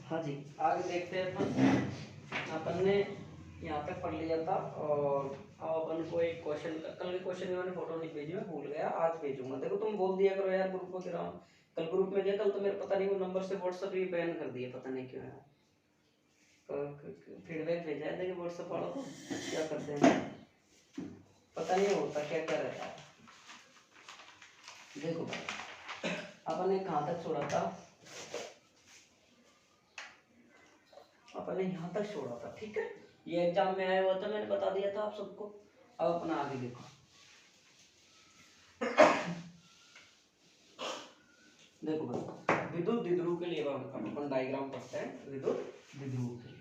हाँ जी, आगे देखते हैं अपन। अपन ने यहाँ तक पढ़ लिया था और अब अपन को एक क्वेश्चन, कल के क्वेश्चन में मैंने फोटो नहीं भेजी, मैं भूल गया, आज भेजूंगा। देखो तुम बोल दिया करो यार ग्रुप वगैरह, कल ग्रुप में गया, कल तो मेरे पता नहीं वो नंबर से व्हाट्सएप ही बैन कर दिया, पता नहीं क्यों है। फीडबैक भेजा है, देखिए व्हाट्सएप वालों को क्या करते हैं, पता नहीं होता क्या क्या रहता है। देखो अपन ने कहाँ तक छोड़ा था, अपन ने यहाँ तक छोड़ा था, ठीक है। ये एग्जाम में आया हुआ था, मैंने बता दिया था आप सबको। अब अपना आगे देखो, देखो भाई विद्युत द्विध्रुव के लिए अपन डायग्राम पढ़ते हैं, विद्युत द्विध्रुव के लिए।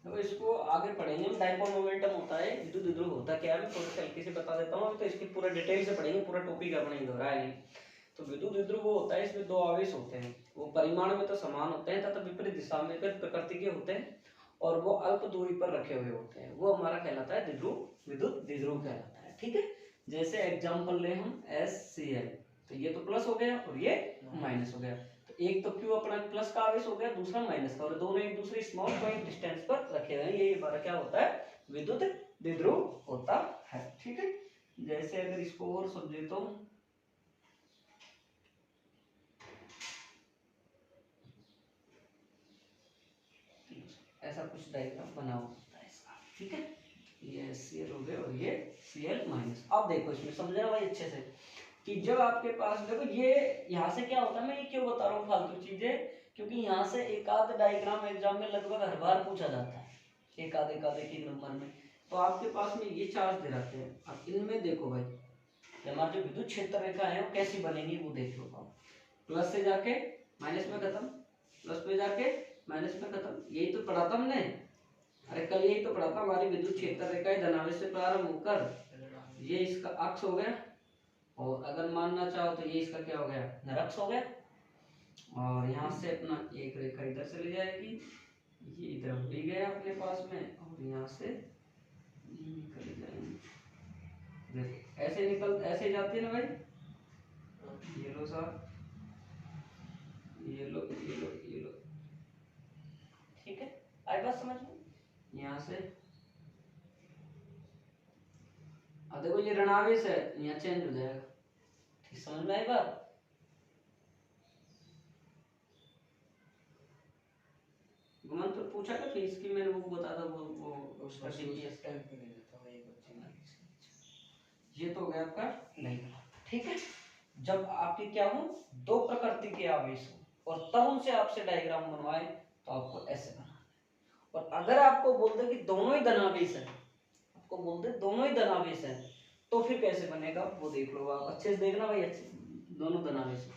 तो इसको आगे पढ़ेंगे हम। डायपोल मोमेंटम होता है, विद्युत द्विध्रुव होता क्या है, मैं थोड़ा हल्के से बता देता हूँ, तो इसकी पूरा डिटेल से पढ़ेंगे, पूरा टॉपिक अपने दोहराया नहीं। तो विद्युत द्विध्रुव वो होता है, इसमें दो आवेश होते हैं, वो परिमाण में तो समान होते हैं तथा विपरीत दिशा में प्रकृति के होते हैं, और वो अल्प दूरी पर रखे हुए होते हैं, वो हमारा कहलाता है द्विध्रुव, विद्युत द्विध्रुव कहलाता है, ठीक है। जैसे एग्जाम्पल ले हम SCl, तो ये तो प्लस हो गया और ये माइनस हो गया, तो एक तो क्यों अपना प्लस का आवेश हो गया, दूसरा माइनस का, और दोनों एक दूसरे स्मॉल पॉइंट डिस्टेंस पर रखे हुए हैं, ये हमारा क्या होता है, विद्युत द्विध्रुव होता है, ठीक है। जैसे अगर इसको और समझे तो ऐसा कुछ डायग्राम बना होता है इसका, ठीक है। ये Cl हो गया और ये Cl माइनस। अब देखो इसमें समझना भाई अच्छे से, कि जब आपके पास, देखो ये यहाँ से क्या होता है, मैं ये क्यों बता रहा हूँ फालतू चीजें, क्योंकि यहाँ से एक आध डायग्राम एग्जाम में लगभग हर बार पूछा जाता है, एक आधे एक नंबर में। तो आपके पास में ये चार्ज दे रखे हैं, अब इनमें देखो भाई हमारा जो विद्युत क्षेत्र रेखा है वो कैसी बनेगी वो देख लो। आप प्लस से जाके माइनस में खत्म, प्लस पे जाके माइनस में खत्म, यही तो पढ़ा था हमने, अरे कल यही तो पढ़ा था। हमारी विद्युत क्षेत्र रेखा धनावेश से प्रारंभ होकर ये इसका अक्ष हो गया, और अगर मानना चाहो तो ये इसका क्या हो गया, निरक्ष हो गया, और यहाँ से अपना एक रेखा इधर चली जाएगी, ये इधर हो ही गया अपने पास में, और यहाँ से निकल जाएंगे, देखो ऐसे निकल, ऐसे जाती है ना भाई, ये लो साहब, ये लो ये लो ये लो, ठीक है। आई बात समझ में, यहाँ से अब देखो ये ऋणावेश है, यहाँ चेंज हो जाएगा, ठीक समझ में आई बात। गुमान तो पूछा था फीस की, मैंने वो बता था, वो उसका सीपीएस का ये तो हो गया आपका नहीं, ठीक है। जब आपके क्या हो, दो प्रकृति के आवेश हो और तब उनसे आपसे डायग्राम बनवाए तो आपको ऐसे बनाना है। और अगर आपको बोल दे कि दोनों ही धनावेश है, आपको बोल दे दोनों ही धनावेश है, तो फिर कैसे बनेगा वो देख लो आप, अच्छे से देखना भाई, अच्छे दोनों धनावेश है।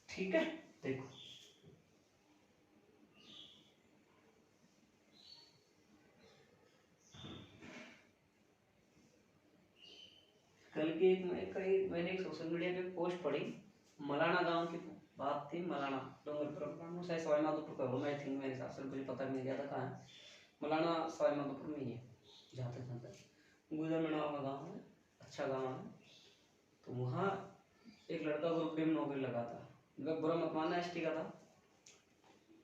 ठीक है, देखो कल की मैंने एक सोशल मीडिया पे पोस्ट पढ़ी, मलाना गांव की बात थी, मलाना डोंगरपुर शायद सवाई माधोपुर का होगा, आई थिंक, मेरे हिसाब से, मुझे पता नहीं ज्यादा कहाँ है, मलाना सवाई माधोपुर में ही है जहाँ तक गुजर मीणा का गाँव है, अच्छा गाँव है। तो वहाँ एक लड़का ग्रुप डी में नौकरी लगा था, बुरा मत मानना, एसटी का था,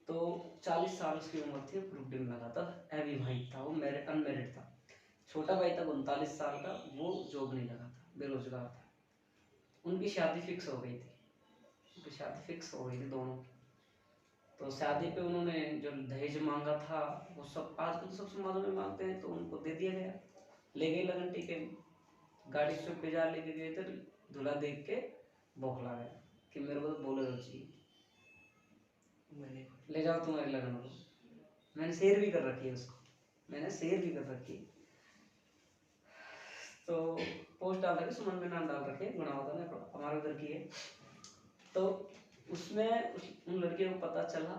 तो 40 साल उसकी उम्र थी, ग्रुप डी में लगा था, अविवाहित था वो, अनमेरिड था। छोटा भाई था 39 साल का, वो जॉब नहीं लगा था, बेरोजगार था। उनकी शादी फिक्स हो गई थी, उनकी शादी फिक्स हो गई थी दोनों की। तो शादी पे उन्होंने जो दहेज मांगा था वो सब आजकल तो सब समाजों में मांगते हैं, तो उनको दे दिया गया। ले गई लगन टीके, गाड़ी से बाजार लेके गए थे, दूल्हा देख के बौखला गया कि मेरे को तो बोलेरो चाहिए, मैंने ले जाओ तुम्हारी लगन को। मैंने शेयर भी कर रखी है उसको, मैंने शेयर भी कर रखी है, तो पोस्ट डाल रखे, सुमन में नाम डाल रखे, गुणावता ने, हमारे उधर की है। तो उसमें उन लड़कियों को पता चला,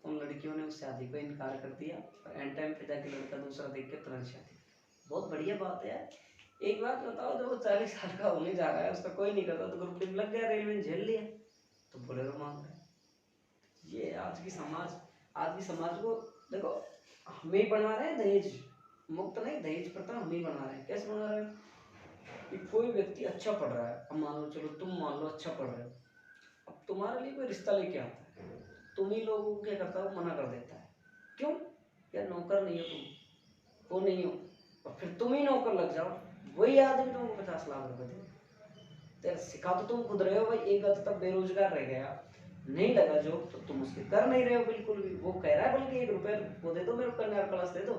तो उन लड़कियों ने उस शादी को इनकार कर दिया, और एंड टाइम पे जाके लड़का दूसरा देख के तुरंत शादी। बहुत बढ़िया बात है यार। एक बात बताओ, जब वो 40 साल का होने जा रहा है, उसका कोई नहीं करता, तो ग्रुप टीम लग गया, रेलवे ने झेल लिया, तो बोलेरो मांग रहे हैं। ये आज की समाज को देखो, हम ही बना रहे हैं दहेज मुक्त नहीं, दहेज प्रथा हम ही बना रहे हैं। कैसे बना रहे हैं कि कोई व्यक्ति अच्छा पढ़ रहा है, अब मान लो, चलो तुम मान लो अच्छा पढ़ रहे हो, अब तुम्हारे लिए कोई रिश्ता लेके आता है, तुम ही लोगों को क्या करता है, मना कर देता है। क्यों? यार नौकर नहीं हो तुम, वो नहीं हो, और फिर तुम ही नौकर लग जाओ, वही आदमी तुमको 50 लाख रुपए दे। तो सिखा तो तुम खुद रहे हो भाई, एक हद तक बेरोजगार रह गया, नहीं लगा जो, तो तुम उसके कर नहीं रहे हो बिल्कुल भी। वो कह रहा है बल्कि 1 रुपये वो दे दो मेरे को, कन्या क्लास दे दो,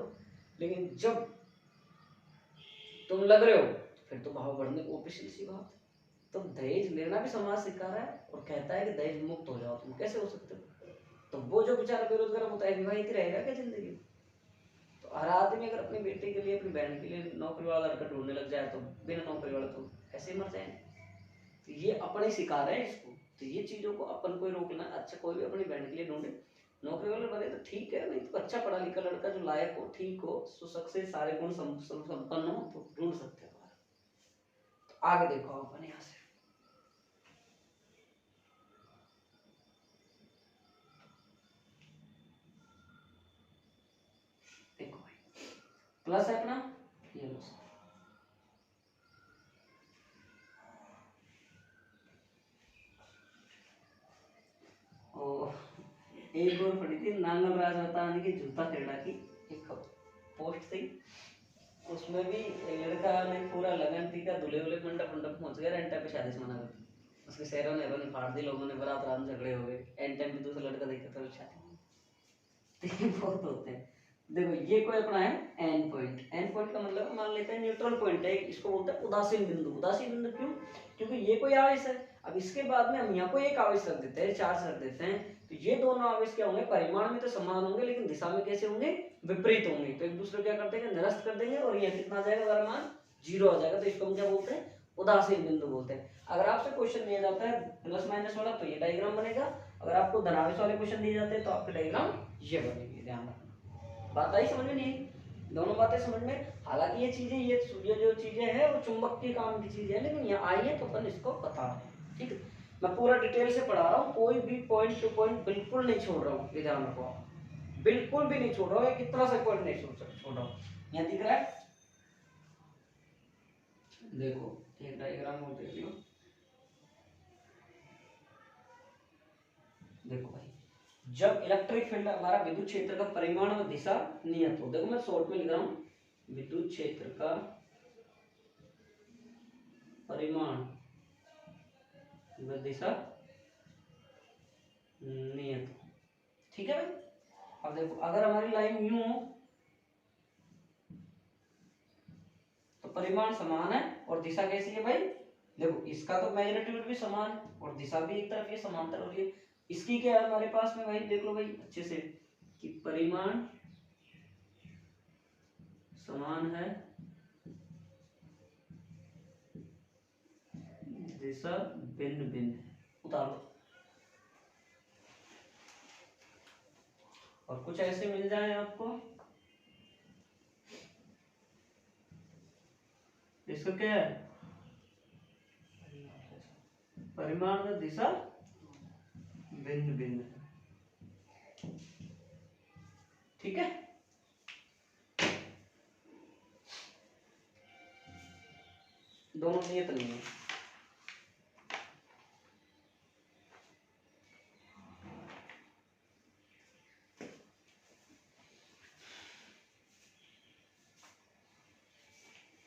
लेकिन जब तुम लग रहे हो फिर तो भाव बढ़ने को ऑब्वियसली सी बात है। तो दहेज लेना भी समाज सिखा रहा है और कहता है कि दहेज मुक्त हो जाओ, तुम कैसे हो सकते हो? तो वो जो बेचारा बेरोजगार होता है, विवाहित रहेगा क्या जिंदगी में? तो हर आदमी अगर अपनी बेटी के लिए, अपनी बहन के लिए नौकरी वाला लड़का ढूंढने लग जाए तो बिना नौकरी वाला तो ऐसे ही मर जाएंगे। तो ये अपने सिखा रहे हैं इसको, तो ये चीजों को अपन को ही रोकना है। अच्छा कोई भी अपनी बहन के लिए ढूंढे नौकरी वाले बने तो ठीक है, नहीं तो अच्छा पढ़ा लिखा लड़का जो लायक हो, ठीक हो, सुशक्षित, सारे गुण संपन्न हो, तो ढूंढ सकते हो। तो आगे देखो अपन यहाँ से, देखो भाई प्लस है अपना, ये लो और एक और पड़ी थी नांगल राजवतानी की जूता खेड़ा की एक पोस्ट थी, उसमें भी एक लड़का ने पूरा लगन थी का दूल्हे वाले मंडप मंडप पहुंच गया, एंड टाइम पे शादी से मना कर दी, उसके शहरों ने बनी फाड़ दी, लोगों ने बारात रात में झगड़े हो गए, एंड टाइम पे दूसरा लड़का देखा तो शादी बहुत होते हैं। देखो ये कोई अपना है एंड पॉइंट, एंड पॉइंट का मतलब मान लेते हैं न्यूट्रल पॉइंट है, इसको बोलते हैं उदासीन बिंदु। उदासीन बिंदु क्यों? क्योंकि ये कोई आवेश है, अब इसके बाद में हम यहाँ को एक आवेश रख देते हैं, चार्ज रख देते हैं, तो ये दोनों आवेश क्या होंगे, परिमाण में तो समान होंगे लेकिन दिशा में कैसे होंगे, विपरीत होंगे। तो एक दूसरे को क्या कर देंगे, निरस्त कर देंगे, और यहाँ कितना आ जाएगा, द्रव्यमान 0 आ जाएगा। तो इसको हम क्या बोलते हैं, उदासीन बिंदु बोलते हैं। अगर आपसे क्वेश्चन दिया जाता है प्लस माइनस वाला तो ये डायग्राम बनेगा, अगर आपको धनावेश वाले क्वेश्चन दिए जाते हैं तो आपके डायग्राम ये बनेगी। ध्यान रखना, बात आई समझ में? नहीं, दोनों बातें समझ में। हालांकि ये चीजें, ये जो चीजें हैं वो चुंबक के काम की चीजें हैं, लेकिन यहाँ आई है तो अपन इसको बता रहे हैं, ठीक है। मैं पूरा डिटेल से पढ़ा रहा हूँ, कोई भी पॉइंट टू पॉइंट बिल्कुल नहीं छोड़ रहा हूँ, ये ध्यान रखो, बिल्कुल भी नहीं छोड़ रहा हूँ, कितना सा पॉइंट नहीं छोड़ रहा हूँ। यहाँ दिख रहा है, देखो एक डायग्राम और देख लो, देखो भाई, जब इलेक्ट्रिक फील्ड हमारा विद्युत क्षेत्र का परिमाण और दिशा नियत हो, देखो मैं शॉर्ट में लिख रहा हूं, विद्युत क्षेत्र का परिमाण व दिशा नियत, ठीक है भाई। अब देखो अगर हमारी लाइन यूं हो तो परिमाण समान है और दिशा कैसी है भाई, देखो इसका तो मैग्नीट्यूड भी समान है और दिशा भी एक तरफ ये समांतर हो रही है। इसकी क्या है हमारे पास में भाई, देख लो भाई अच्छे से कि परिमाण समान है, दिशा भिन्न भिन्न है, उतार लो। और कुछ ऐसे मिल जाए आपको, इसका क्या है, परिमाण में दिशा भिन्न भिन्न है, ठीक है। दोनों नियत नहीं है।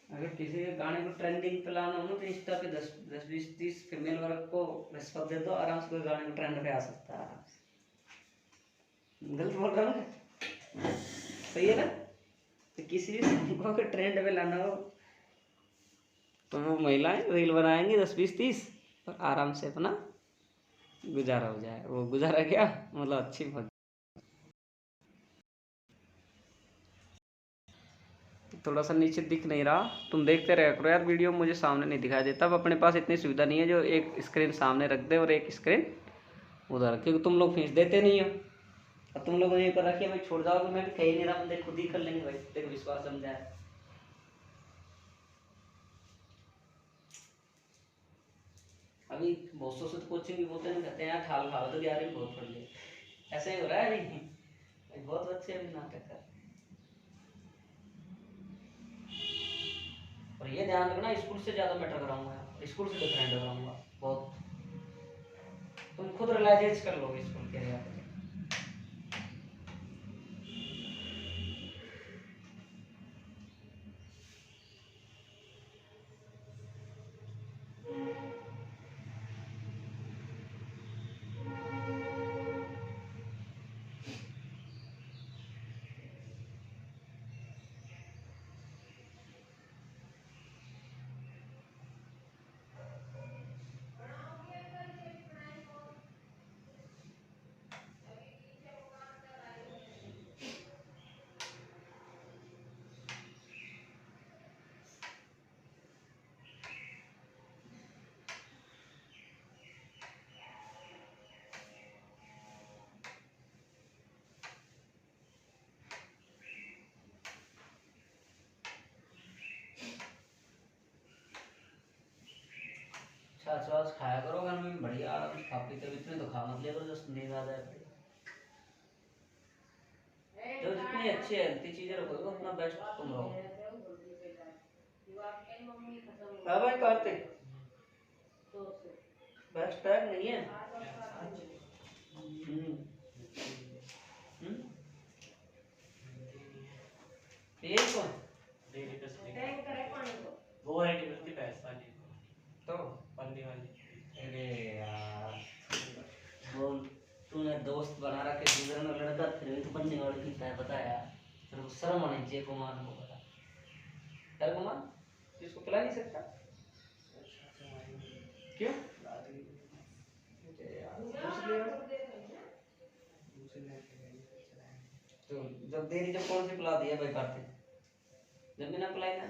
अगर किसी के गाने को ट्रेंडिंग पे लाना हो ना तो इंस्टा पे 10-20-30 फीमेल वर्ग को रिस्पॉन्स दे दो, आराम से कोई गाने को ट्रेंड पे आ सकता है आराम से। गलत बोल रहा हूँ, सही है ना? तो किसी भी सॉन्ग को अगर ट्रेंड पे लाना हो तो वो महिलाएं रील बनाएंगी 10-20-30 और आराम से अपना गुजारा हो जाए। वो गुजारा क्या मतलब, अच्छी बात। थोड़ा सा नीचे दिख नहीं रहा, तुम देखते रह करो यार वीडियो, मुझे सामने नहीं दिखाई देता। अब अपने पास इतनी सुविधा नहीं है जो एक स्क्रीन सामने रख दे और एक स्क्रीन उधर, क्योंकि तुम लोग फीस देते नहीं हो। अब तुम लोगों ने ये कर रखी है भाई, छोड़ जाओ तो मैं भी कह ही नहीं रहा, बंदे खुद ही कर लेंगे भाई, देखो विश्वास समझाए। अभी बहुत से कोचिंग भी बोलते हैं, कहते हैं यार ठाल खाओ तो 11वीं बहुत पढ़ ली, ऐसा ही हो रहा है अभी। बहुत बच्चे अभी नाटक कर। और ये ध्यान रखना, स्कूल से ज्यादा मैटर कराऊंगा, स्कूल से डिफरेंट कराऊंगा बहुत। तुम खुद रियलाइज कर लोगे स्कूल के लिए। छाछ वाछ खाया करो घर में बढ़िया, खा पी के इतने तो खा मत लिया करो जस्ट नींद आ जाए। जो जितनी अच्छी हेल्थी चीजें रखोगे उतना बेस्ट तुम रहो। हाँ भाई कार्तिक, बेस्ट टैग नहीं है। ये कौन वो है की भैंस वाली तो पन्नी वाली। अरे यार, वो तूने दोस्त बना रखे दूसरे में लड़का, फिर भी तू पन्नी वाली पीता है, पता है यार। फिर वो शर्म आनी चाहिए कुमार को, पता यार कुमार इसको पिला नहीं सकता क्यों? तो जब देरी जब कौन सी पिला दिया भाई करते, जब भी ना पिलाई ना।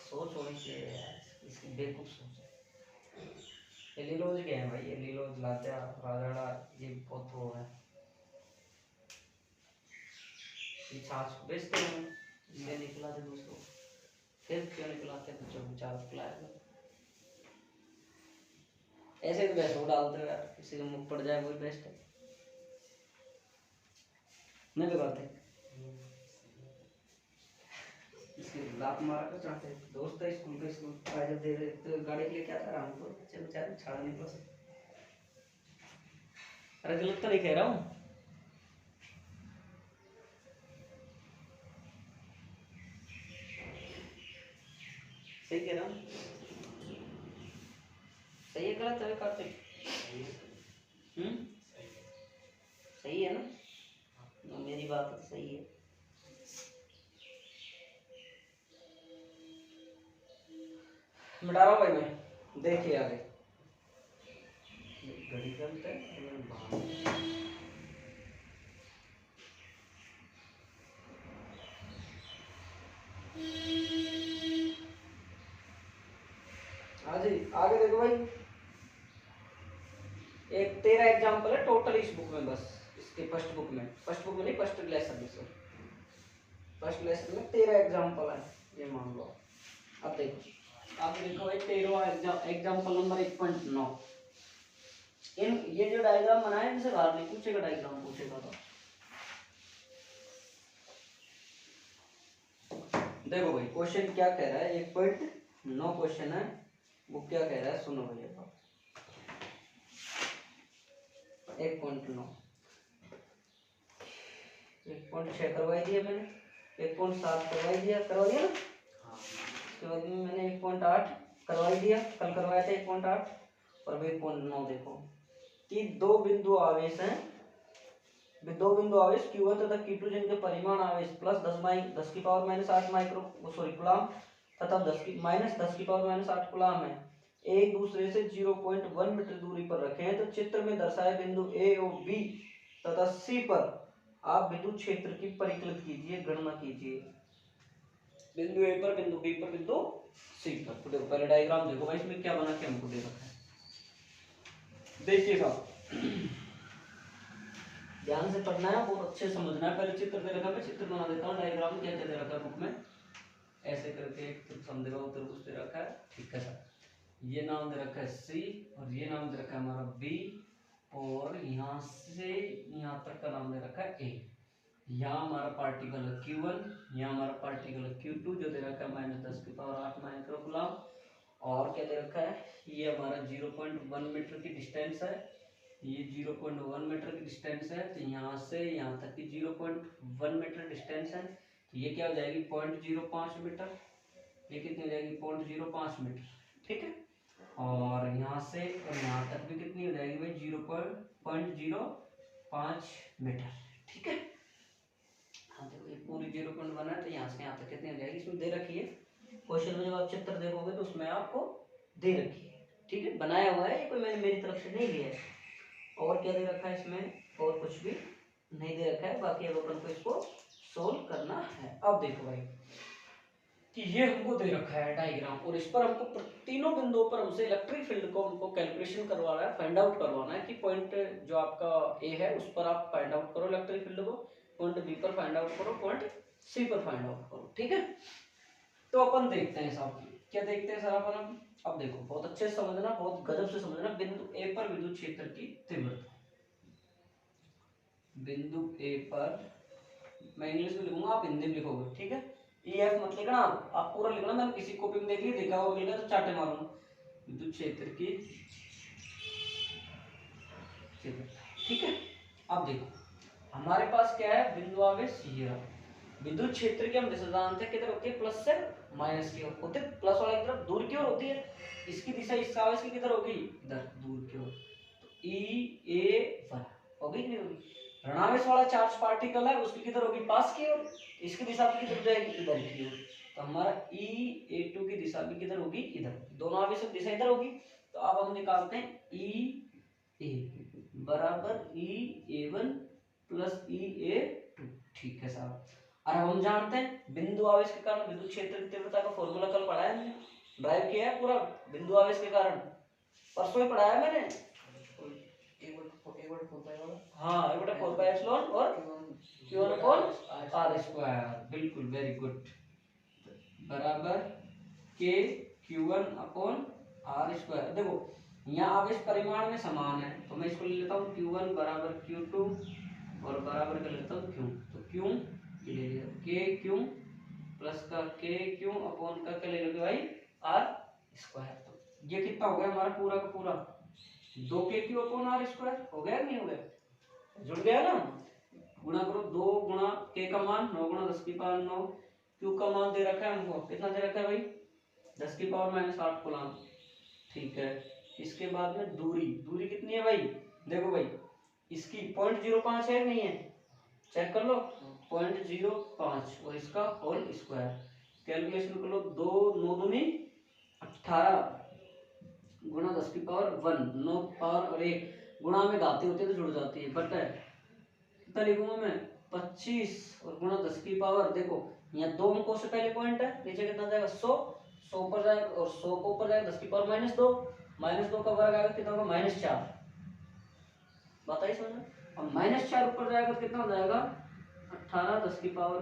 सोच होनी चाहिए यार, इसकी बेवकूफ सोच है। ये लीलोज के हैं भाई, ये लीलोज लात्या राजड़ा, ये बहुत वो है। ये छाछ बेचते हैं, ये नहीं पिलाते दूसरों, फिर क्यों नहीं पिलाते बच्चों को चार पिलाया। ऐसे तो बेस्ट हो डालते हो यार, किसी को मुख पड़ जाए वही बेस्ट है। नहीं बिगाड़ते, इसकी लात मार कर चाहते। दोस्त है स्कूल के, स्कूल जब दे रहे तो गाड़ी के लिए क्या था हमको, बच्चे बेचारे छाड़ नहीं पा सकते। अरे गलत तो नहीं कह रहा हूँ, सही कह रहा हूँ। सही है गलत है कार्तिक? सही है ना, मेरी बात तो सही है। मिटा रहा हूँ भाई मैं, देखिए आगे घड़ी चलते हैं। हाँ जी आगे देखो भाई, एक 13 एग्जाम्पल है टोटल इस बुक में, बस इसके फर्स्ट बुक में नहीं, फर्स्ट लेसन में, फर्स्ट लेसन में 13 एग्जाम्पल है, ये मान लो। अब देखो आगे देखो भाई, 13 एग्जाम्पल नंबर 1.9। इन ये जो डायग्राम बनाया इनसे बाहर नहीं पूछेगा, डायग्राम पूछेगा तो देखो भाई क्वेश्चन क्या कह रहा है, 1.9 क्वेश्चन है, वो क्या कह रहा है सुनो भैया। 1.9 1.6 करवाई दिया मैंने, 1.7 करवाई दिया, करवा दिया ना। उसके बाद में मैंने 1.8 करवाई दिया, कल करवाया था 1.8। और 1.9 देखो कि दो बिंदु आवेश हैं, दो बिंदु आवेश Q1 तथा Q2 जिनके परिमाण आवेश प्लस 10 की पावर -8 माइक्रो सॉरी कूलम तथा 10 की पावर -8 कूलम है, एक दूसरे से 0.1 मीटर दूरी पर रखे हैं, तो चित्र में दर्शाए बिंदु A और B तथा C पर आप विद्युत क्षेत्र की परिकलित कीजिए, गणना कीजिए। बिंदु A पर, बिंदु B पर, बिंदु C पर। तो देखो पहले डायग्राम देखो भाई, इसमें क्या बना के हमको दे रखा है, देखिएगा ध्यान से पढ़ना है, बहुत अच्छे समझना है। पहले चित्र दे रखा है, मैं चित्र बना देता हूँ, डायग्राम क्या क्या दे रखा है बुक में, ऐसे करके एक त्रिभुज दे रखा है, ठीक है सर। ये नाम दे रखा है सी और ये नाम दे रखा है हमारा बी और यहाँ से यहाँ तक का नाम दे रखा है ए। यहाँ हमारा पार्टिकल है Q1, यहाँ हमारा पार्टिकल है Q2 जो दे रखा है -10⁸ माइक्रोकूलम और क्या दे रखा है ये हमारा 0.1 मीटर की डिस्टेंस है, ये 0.1 मीटर की डिस्टेंस है। तो यहाँ से यहाँ तक की 0.1 मीटर डिस्टेंस है, तो ये क्या हो जाएगी 0.05 मीटर, ये कितनी हो जाएगी 0.05 मीटर, ठीक है। और यहाँ से और यहाँ तक भी कितनी हो जाएगी भाई 0.05 मीटर, ठीक है। हाँ देखो ये पूरी 0.1 है, तो यहाँ से यहाँ तक कितनी हो जाएगी इसमें दे रखी है। क्वेश्चन में जब आप चित्र देखोगे तो उसमें आपको दे रखी है, ठीक है, बनाया हुआ है, ये कोई मैंने मेरी तरफ से नहीं लिया है। और क्या दे रखा है इसमें, और कुछ भी नहीं दे रखा है, बाकी अब अपन को इसको सोल्व करना है। अब देखो भाई कि ये हमको दे रखा है डायग्राम और इस पर हमको तीनों बिंदुओं पर हमसे इलेक्ट्रिक फील्ड को हमको कैलकुलेशन करवाना है, फाइंड आउट करवाना है कि पॉइंट जो आपका ए है उस पर आप फाइंड आउट करो इलेक्ट्रिक फील्ड को, पॉइंट बी पर फाइंड आउट करो, पॉइंट सी पर फाइंड आउट करो, ठीक है। तो अपन देखते हैं साहब क्या देखते हैं सर अपन। अब देखो बहुत अच्छे से समझना, बहुत गजब से समझना। बिंदु ए पर विद्युत क्षेत्र की तीव्रता, बिंदु ए पर, मैं इंग्लिश में लिखूंगा आप हिंदी में लिखोगे, ठीक है। EF मत लिखना, आप पूरा लिखना, मैंने किसी कॉपी में देख लिया देखा हुआ मिलेगा तो चाटे मारूंगा। विद्युत क्षेत्र की तीव्रता, ठीक है। अब देखो हमारे पास क्या है बिंदु आवेश ये रहा। विद्युत क्षेत्र की हम दिशा जानते हैं किधर होती है, प्लस से माइनस की ओर होती है, प्लस वाले की तरफ दूर की ओर होती है। इसकी दिशा इस आवेश की किधर होगी, इधर दूर की ओर, तो EA1 होगी कि नहीं होगी। ऋणावेश वाला चार्ज पार्टिकल है उसकी किधर होगी, पास की ओर, इसकी दिशा भी किधर जाएगी, इधर की ओर। तो हमारा EA2 की दिशा भी किधर होगी, इधर, दोनों आवेश की दिशा इधर होगी। तो अब हम निकालते हैं EA बराबर EA1 प्लस EA2, ठीक है साहब। और हम जानते हैं बिंदु आवेश के कारण विद्युत क्षेत्र की तीव्रता का फॉर्मूला कल पढ़ा है मैंने, ड्राइव किया है पूरा बिंदु आवेश के कारण, परसों ही पढ़ाया है मैंने। हाँ A/4πε और Q1/r², बिल्कुल वेरी गुड, बराबर K Q1/r²। देखो यहाँ आवेश परिमाण में समान है तो मैं इसको ले लेता हूँ Q1 बराबर Q2 और बराबर कर लेता हूँ Q, तो Q ले लिया KQ प्लस का KQ अपॉन का क्या ले लोगे भाई R²। तो ये कितना हो गया हमारा पूरा का पूरा 2KQ अपॉन R² हो गया नहीं हो गया, जुड़ गया ना। गुणा करो 2 गुणा K का मान 9 गुणा 10⁹ Q का मान दे रखा है हमको, कितना दे रखा है भाई 10⁻⁻8 कूलम, ठीक है। इसके बाद में दूरी, दूरी कितनी है भाई, देखो भाई इसकी 0.05 है नहीं है, चेक कर लो 0.05 और इसका होल स्क्वायर, कैलकुलेशन कर लो 2 9 दूनी 18 गुणा 10⁻1, 9 पावर और 1 गुणा में घाते होते तो जुड़ जाती है, बट कितना लिखूंगा मैं 25 और गुणा 10⁻, देखो यहाँ 2 अंकों से पहले पॉइंट है, नीचे कितना जाएगा 100, 100 पर जाएगा और 100 को ऊपर जाएगा 10⁻−2, -2 का वर्ग आएगा कितना होगा -4, बताइए समझ। अब -4 ऊपर जाएगा तो कितना हो जाएगा 18 10⁵ और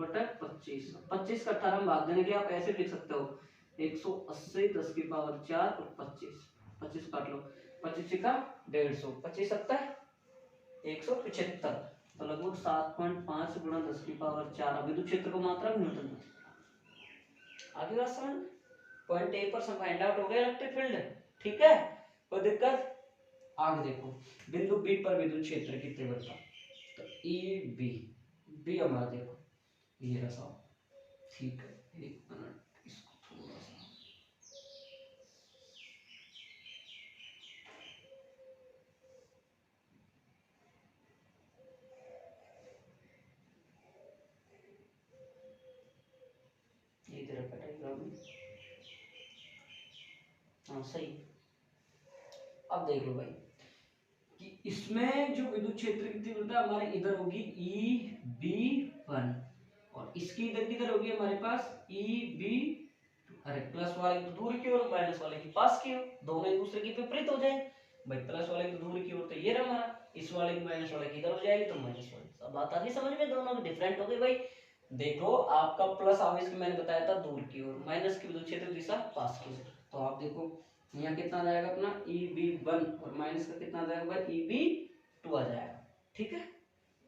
बटा 25, 25 का 18 में भाग देने के लिए आप ऐसे लिख सकते हो 180 10⁻4 और 25, 25 काट लो, 25 का 150, 25 70 175, तो लगभग 7.5 गुणा 10⁻4 विद्युत क्षेत्र को मात्रा न्यूटन। आगे बात समझ, पॉइंट ए पर फाइंड आउट हो गया इलेक्ट्रिक फील्ड, ठीक है, कोई दिक्कत। आगे देखो बिंदु बी पर विद्युत क्षेत्र की तीव्रता, तो बी हमारा देखो ये रहा, ठीक है, एक मिनट इसको थोड़ा सा इधर डायग्राम, हाँ सही। अब देख लो भाई कि इसमें जो विद्युत क्षेत्र की तीव्रता हमारे इधर होगी EB1 और इसकी इधर किधर होगी हमारे पास EB2, अरे प्लस वाले की तो दूर की ओर, माइनस वाले की पास की ओर, दोनों एक दूसरे के विपरीत हो जाए भाई, प्लस वाले की तो दूर की ओर तो ये रहा हमारा, इस वाले की माइनस वाले की इधर हो जाएगी तो माइनस वाले। अब बात आ गई समझ में, दोनों की डिफरेंट हो गई भाई, देखो आपका प्लस आवेश की मैंने बताया था दूर की ओर, माइनस की विद्युत क्षेत्र दिशा पास की ओर। तो आप देखो यहाँ कितना आ जाएगा अपना EB1 और माइनस का कितना आ जाएगा EB2 आ जाएगा। ठीक है,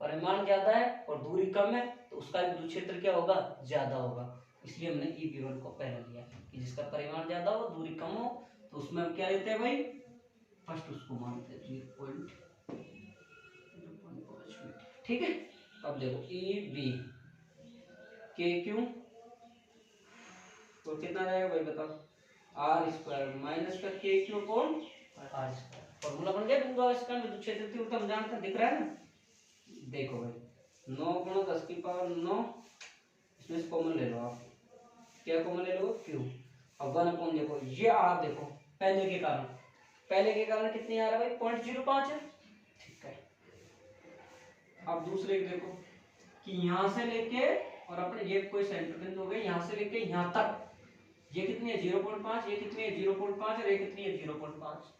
परिमाण ज्यादा है और दूरी कम है तो उसका विद्युत क्षेत्र क्या होगा, ज्यादा होगा। इसलिए हमने EB1 को पहले लिया कि जिसका परिमाण ज्यादा हो दूरी कम हो, तो उसमें हम क्या लेते हैं भाई, फर्स्ट उसको मानते हैं 0.05 मीटर। ठीक है, अब देखो EB KQ तो कितना रहेगा भाई बताओ, R² माइनस का KQ अपॉन R²। फॉर्मूला बन गया बिंदु आवेश का विद्युत क्षेत्र तीव्रता हम जानते हैं, दिख रहा है ना। देखो भाई 9 गुणा 10 की पावर 9, इसमें से कॉमन ले लो आप, क्या कॉमन ले लो Q। अब 1 अपॉन देखो ये R, देखो पहले के कारण कितनी आ रहा है भाई 0.05 है। ठीक है, अब दूसरे के देखो कि यहां से लेके और अपने ये कोई सेंटर बिंदु हो गया, यहां से लेके यहां तक ये कितनी है 0.5, ये कितनी है 0.5 और ये कितनी है 0.5,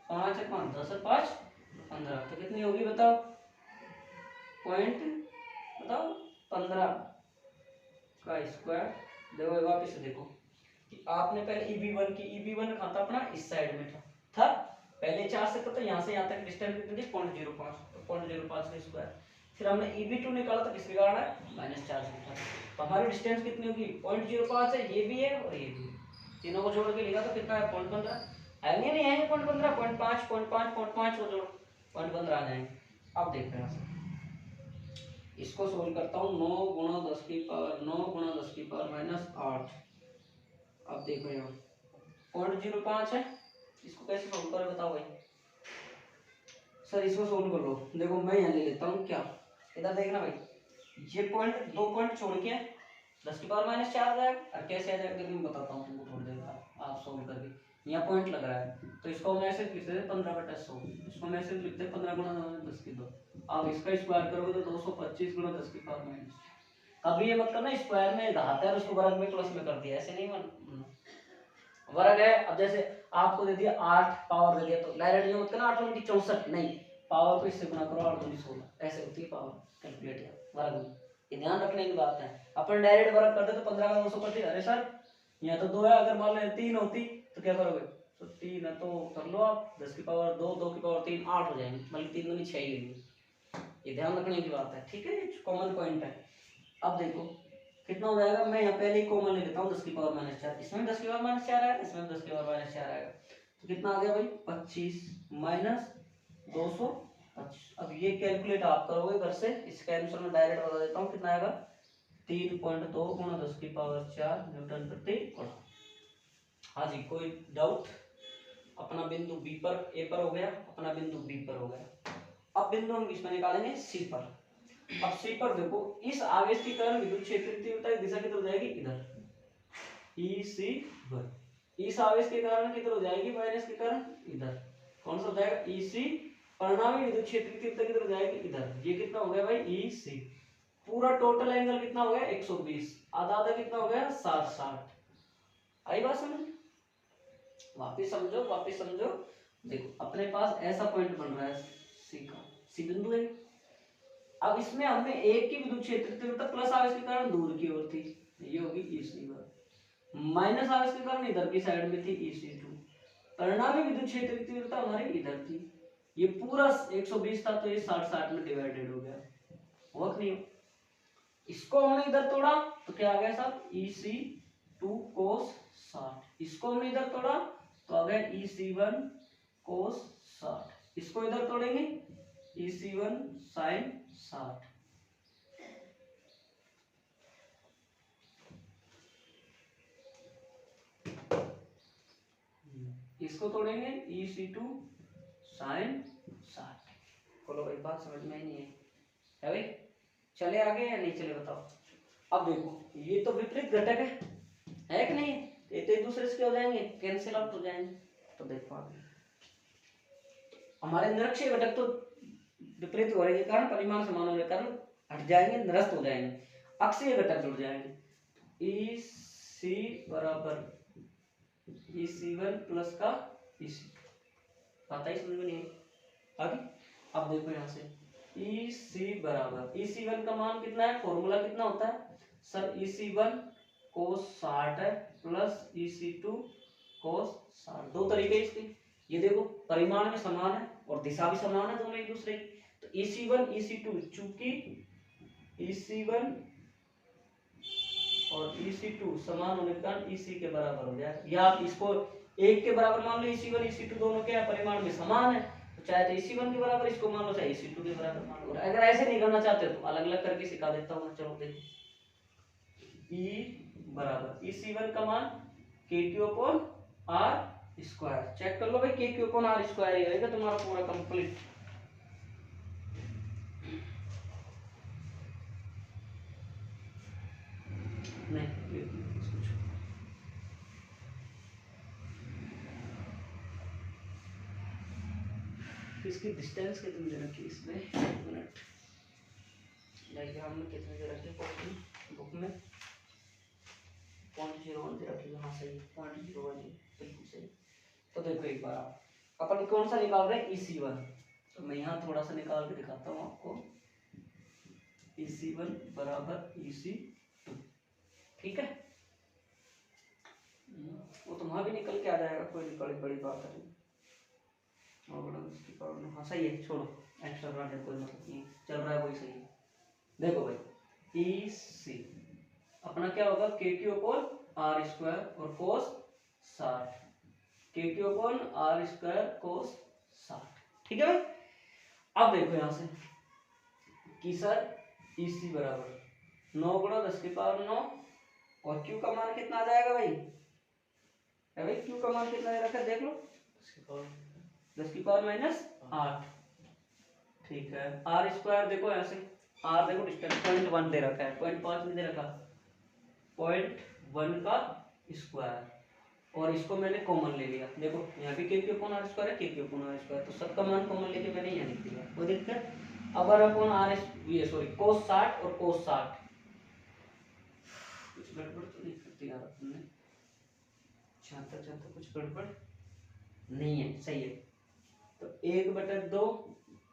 5 है 5 10 और 5 15, तो कितनी होगी बताओ, पॉइंट बताओ 15 का स्क्वायर। देखो वापस से देखो कि आपने पहले EB1 की EB1 कहाँ था अपना इस साइड में था पहले 4 से तो यहाँ से यहाँ तक डिस्टेंस कितनी थी 0.05, तो 0.05 का स्क्वायर। फिर हमने EB2 निकाला तो किसके कारण है -4 मीटर, तो हमारी डिस्टेंस कितनी होगी 0.05 है, ये भी है और ये भी है, तीनों को जोड़ के लिखा तो कितना है 0.15 आएंगे, नहीं आएंगे 0.15, 0.5 0.5 0.5 को जोड़ 0.15 आ जाएंगे। अब देखते हैं इसको सोल्व करता हूँ, 9 गुणा 10 की पावर 9 गुणा 10 की पावर -8। अब देखो यहाँ 0.05 है, इसको कैसे सोल्व करें बताओ भाई। सर इसको सोल्व कर लो, देखो मैं यहाँ ले लेता हूँ क्या, इधर देखना भाई, ये पॉइंट 2 पॉइंट छोड़ के 10 की पावर -4 आ जाएगा, और कैसे आ जाएगा देखो मैं बताता हूँ तुमको थोड़ी देर बाद, आप सोल्व करके। यहाँ पॉइंट लग रहा है तो इसको हम ऐसे लिख देते 15/100, इसको हम ऐसे लिखते हैं 15 गुणा 10 की 2। अब इसका स्क्वायर करोगे तो 225 गुणा 10 की पावर -। कभी ये मत करना स्क्वायर में घात है और उसको वर्ग में प्लस में कर दिया, ऐसे नहीं वर्ग है। अब जैसे आपको दे दिया 8 पावर दे दिया तो डायरेक्ट ये मत करना 8 दूनी 64, नहीं पावर को इससे गुणा करो 8 दूनी 16, ऐसे होती है पावर कैलकुलेट या वर्ग में, ये ध्यान रखने की बात है। अपन डायरेक्ट वर्ग करते तो 15 का 225, अरे सर यहाँ तो 2 है, अगर मान लो 3 होती तो क्या करोगे, तो 3 है तो कर लो आप 10 की पावर 2 2 की पावर 3 8 हो जाएंगे, बल्कि 3 दूनी 6 ही होगी, ये ध्यान रखने की बात है। ठीक है, कॉमन पॉइंट है। अब देखो कितना हो जाएगा, मैं यहाँ पहले ही कॉमन ले लेता हूँ 10 की पावर -4, इसमें 10 की पावर -4 आएगा, इसमें 10 की पावर -4 आएगा, तो कितना आ गया भाई 25 माइनस 225। अब ये कैलकुलेट आप करोगे घर से, इसका आंसर मैं डायरेक्ट बता देता हूँ कितना आएगा 3.2 गुणा 10 की पावर 4 न्यूटन प्रति कोण। हाँ जी, कोई डाउट। अपना बिंदु बी पर, ए पर हो गया, अपना बिंदु बी पर हो गया। अब बिंदु हम किसमें निकालेंगे, सी पर। अब सी पर देखो इस आवेश के कारण विद्युत क्षेत्र की तीव्रता की दिशा किधर हो जाएगी, इधर EC1। इस आवेश के कारण किधर हो जाएगी, माइनस के कारण इधर, कौन सा हो जाएगा EC। परिणामी विद्युत क्षेत्र की तीव्रता किधर हो जाएगी, इधर, ये कितना हो गया भाई EC। पूरा टोटल एंगल कितना हो गया 120, आधा आधा कितना हो गया 60 60। आई बात समझ, वापिस समझो वापिस समझो। देखो अपने पास ऐसा पॉइंट बन रहा है सी का, सी बिंदु है। अब इसमें हमने एक की विद्युत क्षेत्र तीव्रता प्लस आवेश के कारण दूर की ओर थी, ये होगी EC1, माइनस आवेश के कारण इधर की साइड में थी EC2, परिणामी विद्युत क्षेत्र की तीव्रता हमारी इधर थी। ये पूरा 120 था तो ये 60 60 में डिवाइडेड हो गया, हुआ कि नहीं। इसको हमने इधर तोड़ा तो क्या आ गया साहब EC2 cos 60, इसको हमने इधर तोड़ा तो आ गया EC1 cos 60, इसको इधर तोड़ेंगे EC1 sin 60। इसको तोड़ेंगे EC2 sin 60। बोलो भाई बात समझ में ही नहीं है भाई, चले आगे या नहीं चले बताओ। अब देखो ये तो विपरीत घटक है कि नहीं, ये तो एक दूसरे से क्या हो जाएंगे, कैंसिल आउट हो जाएंगे। तो देखो आगे हमारे निरक्षीय घटक तो विपरीत होने के कारण, परिमाण समान होने के कारण हट जाएंगे, निरस्त हो जाएंगे, अक्षीय घटक जुड़ जाएंगे। EC बराबर EC1 प्लस का EC2, पता ही समझ में नहीं आगे। अब देखो यहाँ से EC बराबर EC1 का मान कितना है, फॉर्मूला कितना होता है सर EC1 cos 60 है प्लस EC2 cos 60, दो तरीके इसके। ये देखो परिमाण में समान है और दिशा भी समान है दोनों एक दूसरे की। तो EC1 EC2 चूंकि EC1 और EC2 समान होने के कारण EC के बराबर हो जाएगा, या आप इसको एक के बराबर मान लो। EC1 EC2 दोनों क्या है, परिमाण में समान है, तो चाहे तो EC1 के बराबर इसको मान लो, चाहे EC2 के बराबर मान लो। अगर ऐसे नहीं करना चाहते हो तो अलग अलग करके सिखा देता हूँ मैं। चलो देखो, E बराबर EC1 का मान KQ upon R square. Check कर लो भाई, KQ अपॉन R स्क्वायर ही रहेगा तुम्हारा पूरा कंप्लीट। नहीं, इसकी डिस्टेंस कितनी दे रखी है इसमें, एक मिनट, डायग्राम में कितनी दे रखी है बुक में, 0.01 दे रखी है। हाँ सही, 0.01 बिल्कुल सही। तो देखो एक बार अपन कौन सा निकाल रहे हैं, EC1। तो मैं यहाँ थोड़ा सा निकाल के दिखाता हूँ आपको। EC1 बराबर EC2, ठीक है। वो तो वहां भी निकल के आ जाएगा, कोई बड़ी बात नहीं। हाँ सही है, छोड़ो एक्स्ट्रा ब्रांडेड कोई मतलब नहीं, चल रहा है वही सही है। देखो भाई EC अपना क्या होगा, KQ अपॉन R स्क्वायर और cos 60, KQ upon R square cos 60, ठीक है भाई। अब देखो यहाँ से कि सर EC बराबर 9 गुणा 10 की पावर 9 और Q का मान कितना आ जाएगा भाई, है भाई Q का मान कितना दे रखा है देख लो, 10 की पावर -8, ठीक है। R स्क्वायर देखो यहाँ से, R देखो डिस्टेंस 0.1 दे रखा है, 0.5 नहीं दे रखा, 0.1 का स्क्वायर, और इसको मैंने कॉमन ले लिया। देखो यहाँ भी KQ अपॉन R स्क्वायर है, KQ अपॉन R स्क्वायर, तो सबका मान कॉमन लेके मैंने यहाँ लिख दिया, कोई दिक्कत। अब R अपॉन R ये सॉरी cos 60 और cos 60, कुछ गड़बड़ तो नहीं करती यार अपने, 76 कुछ गड़बड़ नहीं है, सही है। तो 1/2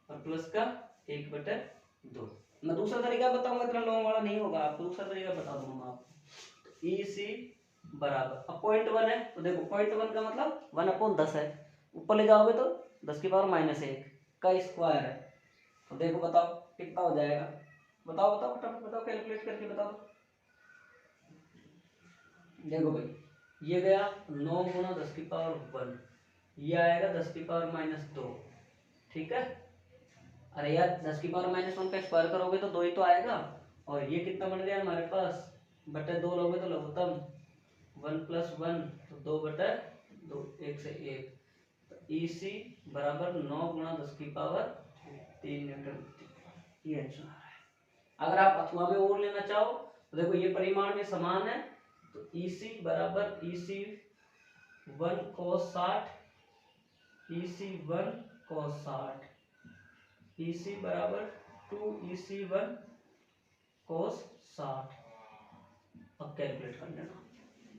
और प्लस का 1/2। मैं दूसरा तरीका बताऊंगा, इतना लॉन्ग वाला नहीं होगा, आपको दूसरा तरीका बता दूंगा मैं आपको। तो EC बराबर, अब 0.1 है तो देखो 0.1 का मतलब 1/10 है, ऊपर ले जाओगे तो 10 की पावर -1 का स्क्वायर है। तो देखो बताओ कितना हो जाएगा, बताओ बताओ फटाफट बताओ, कैलकुलेट करके बताओ। देखो भाई ये गया 9 गुणा 10 की पावर 1, ये आएगा 10 की पावर -2, ठीक है। अरे यार 10 की पावर -1 का स्क्वायर करोगे तो 2 ही तो आएगा, और ये कितना बन गया हमारे पास, बटे 2 लोगे तो लघुत्तम 1 + 1 तो 2/2, 1 से 1। तो EC बराबर 9 गुणा 10 की पावर 3 न्यूटन, ये आंसर आ रहा है। अगर आप अथवा में और लेना चाहो तो देखो ये परिमाण में समान है, तो EC बराबर EC1 cos 60, EC1 cos 60, EC बराबर 2EC1 cos 60। अब कैलकुलेट कर लेना,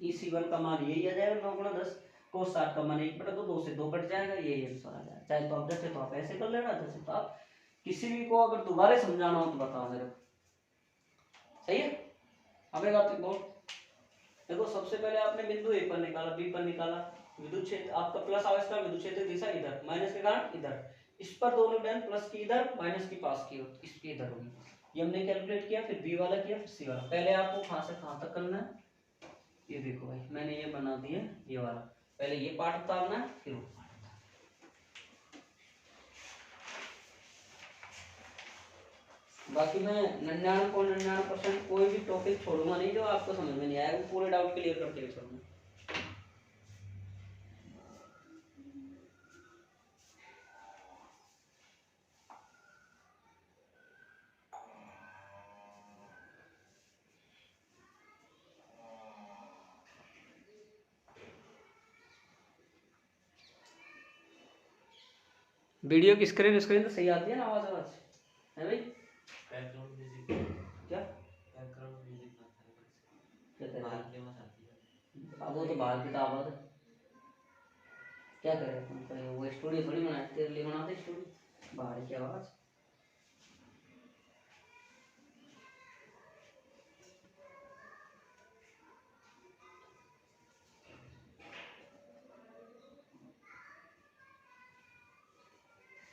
EC1 का मान यही आ जाएगा 9 गुणा 10, cos 60 का मान 1/2, 2 से 2 कट जाएगा, यही आंसर आ जाएगा। चाहे तो आप जैसे तो आप ऐसे कर लेना, जैसे तो आप किसी भी को अगर दोबारा समझाना हो तो बताओ मेरे को, सही है। अब एक बात देखो, सबसे पहले आपने बिंदु A पर निकाला, B पर निकाला, विद्युत क्षेत्र आपका प्लस आवेश का, विद्युत क्षेत्र दिशा इधर, माइनस के कारण इधर, इस पर दोनों डन, प्लस की इधर माइनस की पास की ओर, इसके इधर होगी। ये हमने कैलकुलेट किया, फिर B वाला किया, फिर C वाला। पहले आपको कहां से कहां तक करना है, ये देखो भाई मैंने ये बना दिया, ये वाला पहले ये पार्ट उतारना है, फिर वो पार्ट। बाकी मैं 99.99% कोई भी टॉपिक छोड़ूंगा नहीं जो आपको समझ में नहीं आएगा, वो पूरे डाउट क्लियर करके छोड़ूंगा। वीडियो की स्क्रीन तो सही आती है ना, आवाज है भाई, बैकग्राउंड म्यूजिक, क्या बैकग्राउंड म्यूजिक ना करे, बाहर की आवाज आती है। अब वो तो बाहर की आवाज है, क्या करें अपन करें, वो स्टूडियो थोड़ी बनाए, तेरे लिए बनाते स्टूडियो, बाहर की आवाज।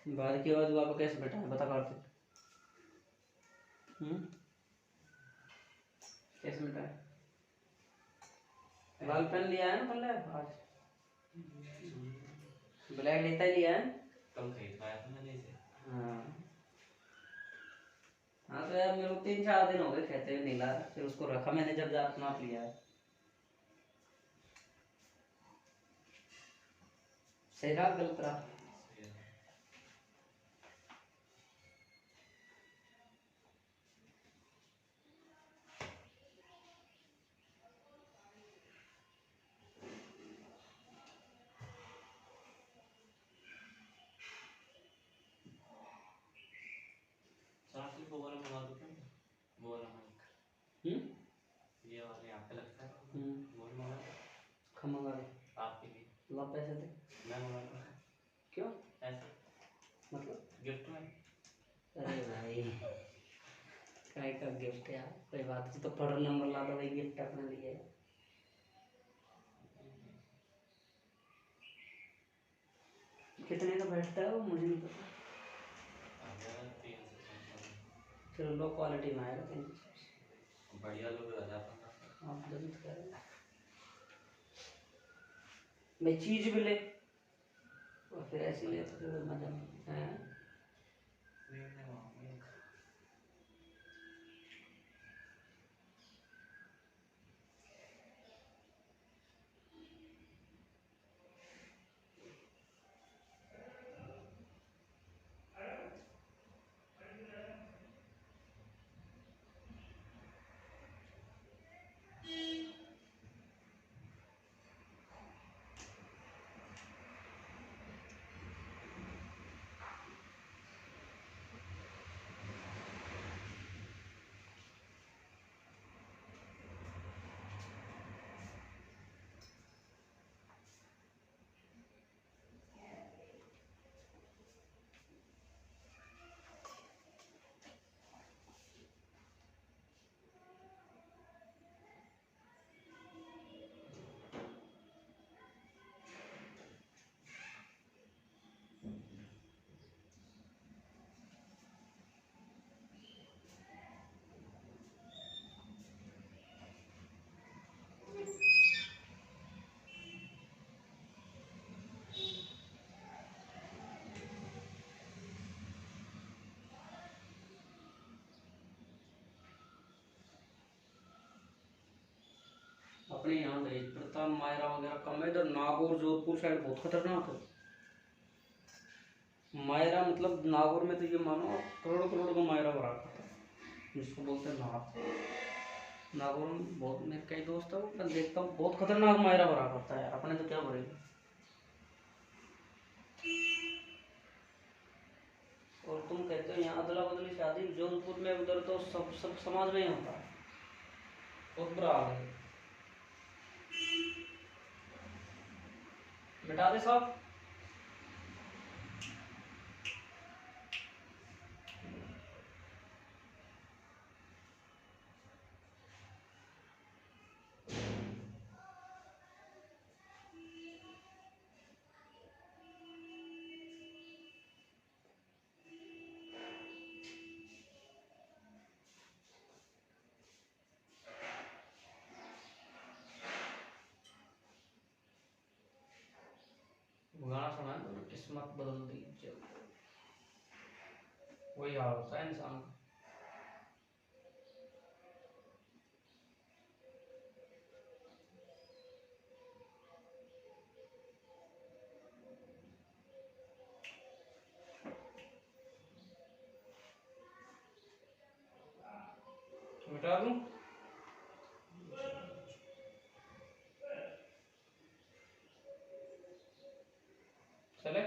बाद की आवाज आपको कैसे बैठा है बता कार्तिक? कैसे बैठा है? लाल पेन लिया है ना पहले आज? ब्लैक लेता ही लिया है। कल खरीद पाया था मैंने इसे। हाँ हाँ, तो यार मेरे को 3-4 दिन हो गए कहते हुए नीला, फिर उसको रखा मैंने जब जात नाप लिया है। सही रहा गलत रहा? साथ में वो वाला मंगा दो क्या? वो वाला माइक, ये वाला यहाँ पे लगता है, वो वाला मंगा दो। खमंगा ले आपके लिए ला पैसे दे। मैं मंगा दूँ। क्यों? ऐसे मतलब? गिफ्ट में। अरे भाई काय का गिफ्ट यार, कोई बात नहीं, तो पढ़ नंबर ला दो भाई, गिफ्ट अपने लिए। कितने का बैठता है वो मुझे नहीं पता। अगर 300 चलो लो क्वालिटी में आएगा 300। बढ़िया लोग 1000-1500। आप जल्दी तो करें मैं चीज भी ले और फिर ऐसे ले तो फिर मजा नहीं है। अपने यहाँ दहेज प्रताप मायरा वगैरह कम है, इधर नागौर जोधपुर साइड बहुत खतरनाक है। मायरा मतलब नागौर में तो ये मानो आप करोड़ करोड़ का मायरा भरा करता है, जिसको बोलते हैं नाग। नागौर में बहुत, मेरे कई दोस्त है, वो मैं देखता हूँ बहुत खतरनाक मायरा भरा करता है, अपने तो क्या भरेगा। और तुम कहते हो यहाँ अदला बदली शादी, जोधपुर में उधर तो सब सब समाज में ही होता है, बहुत बुरा हाल है। मिटा दे सब। गाना सुना है तो किस्मत बदल दी जब, वही हाल होता है इंसान का। मिटा दूं? चले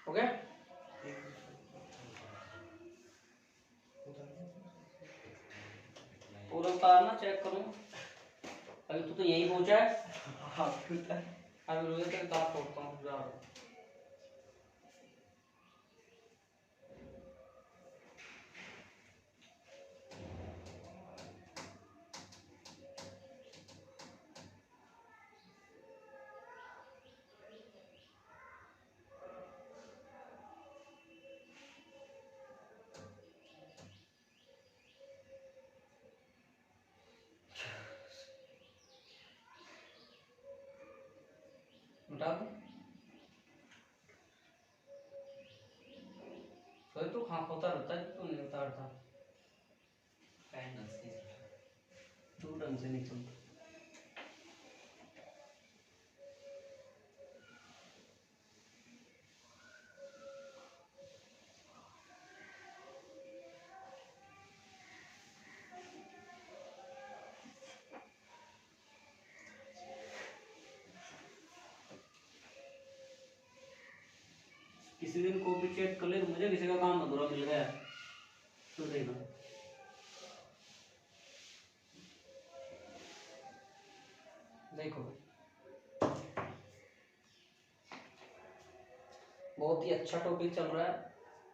हो गया? पूरा उतारना चेक करूं, अभी तू तो यहीं पहुंचा है। अभी रोजे तक तार तोड़ता हूँ जा रहा हूं। हटा दो। तो हाँ होता रहता है, तो नहीं उतारता, फैन ढंग से नहीं चलता। तू ढंग से नहीं चलता। किसी दिन कॉपी चेक कर ले, मुझे किसी का काम अधूरा मिल गया है तो देखना। देखो बहुत ही अच्छा टॉपिक चल रहा है,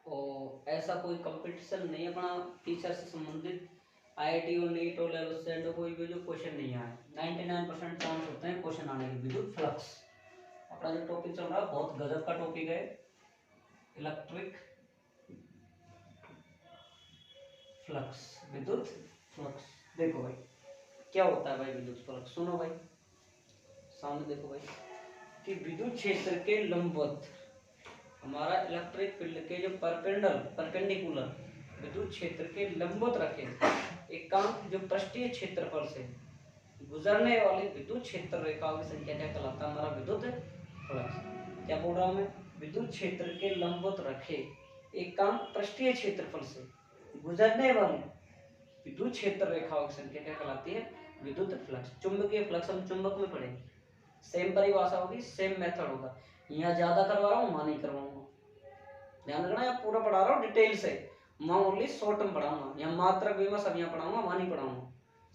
और ऐसा कोई कंपटीशन नहीं अपना टीचर से संबंधित आईआईटी और नीट और लेवल स्टैंड कोई भी जो क्वेश्चन नहीं आए, 99% चांस होते हैं क्वेश्चन आने के। विद्युत फ्लक्स अपना जो टॉपिक चल रहा है बहुत गजब का टॉपिक है, इलेक्ट्रिक फ्लक्स, विद्युत फ्लक्स। देखो भाई क्या होता है भाई विद्युत फ्लक्स, सुनो भाई सामने देखो भाई कि विद्युत क्षेत्र के लंबवत हमारा इलेक्ट्रिक फील्ड के जो परपेंडिकुलर विद्युत क्षेत्र के लंबवत रखे एकांक जो पृष्ठीय क्षेत्रफल से गुजरने वाली विद्युत क्षेत्र रेखाओं की संख्या क्या कहलाता है, हमारा विद्युत फ्लक्स। क्या बोल रहा हूं मैं, विद्युत क्षेत्र के लंबवत रखे एकांक पृष्ठीय क्षेत्रफल से गुजरने वाली विद्युत क्षेत्र रेखाओं की संख्या क्या कहलाती है, विद्युत फ्लक्स। चुंबकीय फ्लक्स हम चुंबक में पढ़ेंगे, सेम परिभाषा होगी, सेम मेथड होगा। यहाँ ज्यादा करवा रहा हूँ, वहां नहीं करवाऊंगा, ध्यान रखना। यहाँ पूरा पढ़ा रहा हूँ डिटेल से, मैं ओनली शॉर्ट में पढ़ाऊंगा। यहाँ मात्रक भी मैं सब यहाँ पढ़ाऊंगा, वहां नहीं पढ़ाऊंगा,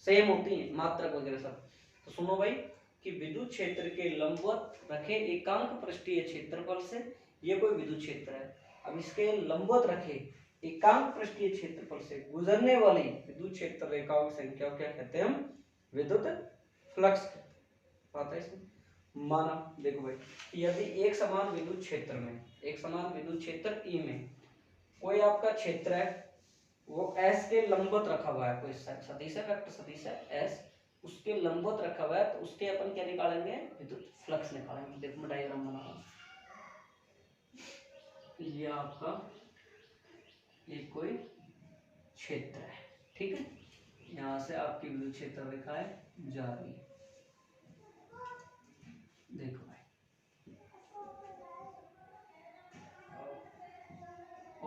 सेम होती है मात्रक वगैरह सब। तो सुनो भाई कि विद्युत क्षेत्र के लंबवत रखे एकांक पृष्ठीय क्षेत्रफल से, ये कोई विद्युत क्षेत्र है, अब इसके लंबवत रखे एकांक पृष्ठीय क्षेत्रफल से गुजरने वाली विद्युत क्षेत्र रेखाओं की संख्या क्या कहते हैं हम, विद्युत फ्लक्स। बात है इसमें। माना देखो भाई यदि एक समान विद्युत क्षेत्र में, एक समान विद्युत क्षेत्र ई में कोई आपका क्षेत्र है, वो एस के लंबवत रखा हुआ है, कोई सदिश है, वेक्टर सदिश है एस, उसके लंबवत रखा हुआ है, तो उसके अपन क्या निकालेंगे, विद्युत फ्लक्स निकालेंगे। देखो मैं डायग्राम बना रहा हूं, ये आपका एक कोई क्षेत्र है, ठीक है, यहां से आपकी विद्युत क्षेत्र रेखा है जा रही है। देखो भाई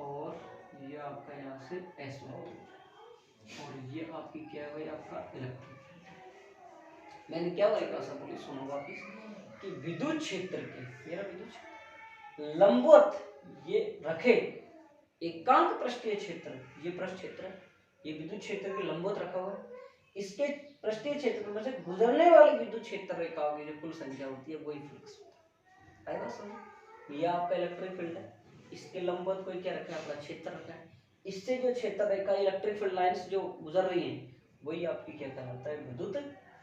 और ये आपका यहाँ से एस वेक्टर, और ये आपकी क्या है भाई, आपका इलेक्ट्रिक फील्ड। मैंने क्या परिभाषा बोली, सुनो वापिस कि विद्युत क्षेत्र के, मेरा विद्युत क्षेत्र लंबवत ये रखे एकांक पृष्ठीय क्षेत्र, ये पृष्ठ क्षेत्र है, ये विद्युत क्षेत्र के लंबवत रखा हुआ है, इसके पृष्ठीय क्षेत्र में से गुजरने वाली विद्युत क्षेत्र रेखाओं की जो कुल संख्या होती है वही फ्लक्स होता है। समझ, ये आपका इलेक्ट्रिक फील्ड है, इसके लंबवत कोई क्या रखा है, अपना क्षेत्र रखा है, इससे जो क्षेत्र रेखा इलेक्ट्रिक फील्ड लाइंस जो गुजर रही हैं वही आपकी क्या कहलाता है, विद्युत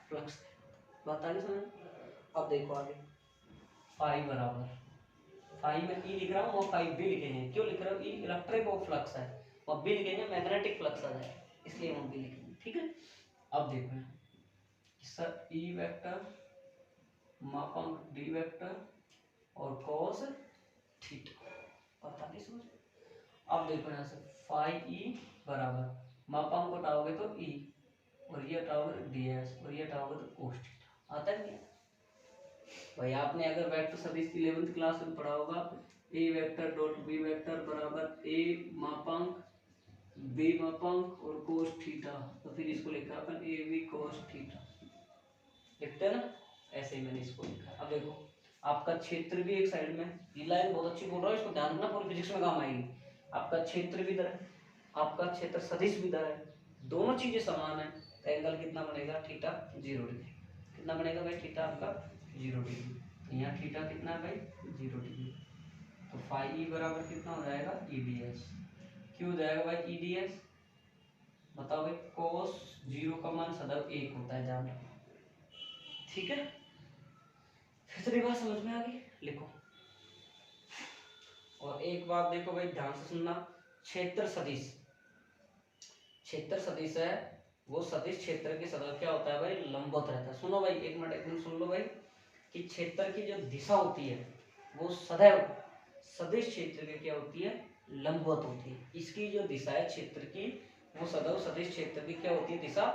फ्लक्स। बात आगे समझ। अब देखो आगे, फाई बराबर, फाई में ई लिख रहा हूँ और फाई बी लिखे हैं, क्यों लिख रहा हूँ, ई इलेक्ट्रिक और फ्लक्स है, और बी लिखेंगे मैग्नेटिक फ्लक्स आ जाए, इसलिए हम बी लिखेंगे, ठीक है। अब देखो सर ई वेक्टर मापांक डी वेक्टर और कॉस थीटा, पता नहीं समझ। अब देखो यहाँ से फाई ई बराबर मापांक को हटाओगे तो ई, और ये हटाओगे तो डी एस, और ये हटाओगे तो कोस थीटा। आता है क्या भाई, आपने अगर वेक्टर सदिश की 11th क्लास में पढ़ा होगा, ए वेक्टर डॉट बी वेक्टर बराबर ए मापांक बी मापांक और कोस थीटा, तो फिर इसको लिखा अपन ए बी कोस थीटा, लिखते हैं ना, ऐसे ही मैंने इसको लिखा। अब देखो आपका क्षेत्र भी एक साइड में, ये लाइन बहुत अच्छी बोल रहा हूँ, इसको ध्यान रखना, पूरी फिजिक्स में काम आएगी। आपका क्षेत्र भी इधर है, आपका क्षेत्र सदिश भी इधर है, दोनों चीजें समान है, तो एंगल कितना बनेगा, थीटा 0 डिग्री। कितना बनेगा भाई, थीटा आपका 0 डिग्री, तो यहाँ थीटा कितना है भाई, 0 डिग्री, तो फाई ई बराबर कितना हो जाएगा, ई डी एस। क्यों हो जाएगा भाई ई डी एस, बताओ भाई, कोस 0 का मान सदैव 1 होता है, जान रखो, ठीक है। फिर बात समझ में आ गई, लिखो। और एक बात देखो भाई ध्यान से सुनना, क्षेत्र सदिश, क्षेत्र सदिश है वो सदिश क्षेत्र के सदैव क्या होता है भाई, लंबवत रहता है। सुनो भाई एक मिनट एकदम सुन लो भाई, कि क्षेत्र की जो दिशा होती है वो सदैव सदिश क्षेत्र की क्या होती है, लंबवत होती है। इसकी जो दिशा है क्षेत्र की वो सदैव सदिश क्षेत्र की क्या होती है, दिशा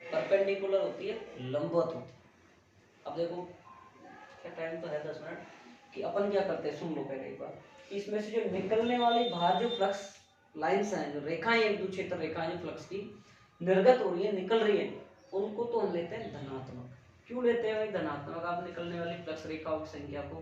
परपेंडिकुलर होती है, लंबवत होती है। अब देखो क्या टाइम तो है 10 मिनट, कि अपन क्या करते हैं, सुन लो पहले एक बार। इसमें से जो निकलने वाली बाहर जो फ्लक्स लाइंस हैं, जो रेखाएं, एक दो क्षेत्र रेखाएं जो फ्लक्स की निर्गत हो रही है, निकल रही है, उनको तो हम लेते हैं धनात्मक। क्यों लेते हैं भाई धनात्मक आप निकलने वाली फ्लक्स रेखाओं की संख्या को?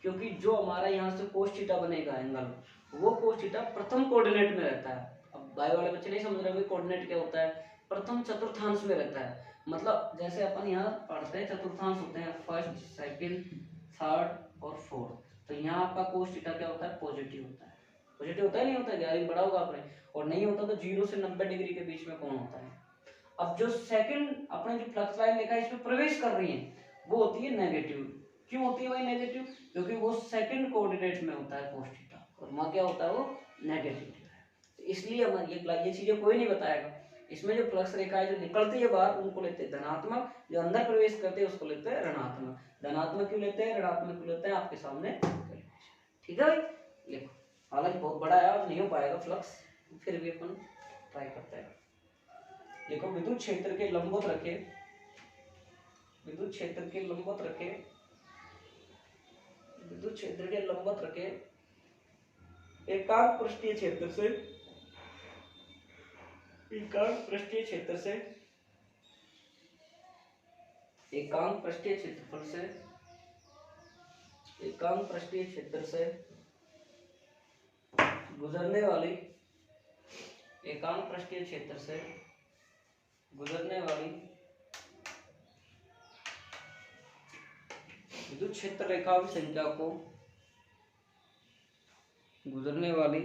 क्योंकि जो हमारा यहाँ से कोस थीटा बनेगा एंगल, वो कोस थीटा प्रथम कोऑर्डिनेट में रहता है। अब बायो वाले बच्चे नहीं समझ रहे कोऑर्डिनेट क्या होता है, प्रथम चतुर्थांश में रहता है। मतलब जैसे अपन यहाँ पढ़ते हैं चतुर्थांश होते हैं, फर्स्ट, सेकंड, थर्ड और फोर्थ। तो यहाँ आपका कोस थीटा क्या होता है, पॉजिटिव होता है। पॉजिटिव होता है, नहीं होता है, ग्यारह बड़ा होगा आपने, और नहीं होता तो 0 से 90 डिग्री के बीच में कौन होता है। अब जो सेकंड अपने जो फ्लक्स लाइन लिखा है इसमें प्रवेश कर रही है वो होती है नेगेटिव। क्यों होती है भाई नेगेटिव? क्योंकि वो सेकंड कोऑर्डिनेट में होता है कोस थीटा, और वहाँ क्या होता है, वो नेगेटिव। तो इसलिए हमारी ये चीजें कोई नहीं बताएगा। इसमें जो फ्लक्स रेखा है जो निकलती है बाहर उनको लेते हैं धनात्मक, जो अंदर प्रवेश करते हैं उसको लेते हैं ऋणात्मक। धनात्मक क्यों लेते हैं, ऋणात्मक क्यों लेते हैं, आपके सामने। ठीक है भाई, लिखो। हालांकि बहुत बड़ा है और नहीं हो पाएगा फ्लक्स, फिर भी अपन ट्राई करते हैं। देखो विद्युत क्षेत्र के लंबवत रखे, विद्युत क्षेत्र के लंबवत रखे, विद्युत क्षेत्र के लंबवत रखे एकांक पृष्ठीय क्षेत्र से, एकांक पृष्ठीय क्षेत्र से, एकांक पृष्ठीय क्षेत्रफल से, एकांक पृष्ठीय क्षेत्र से गुजरने वाली, एकांक पृष्ठीय क्षेत्र से गुजरने वाली विद्युत क्षेत्र रेखा की संख्या को, गुजरने वाली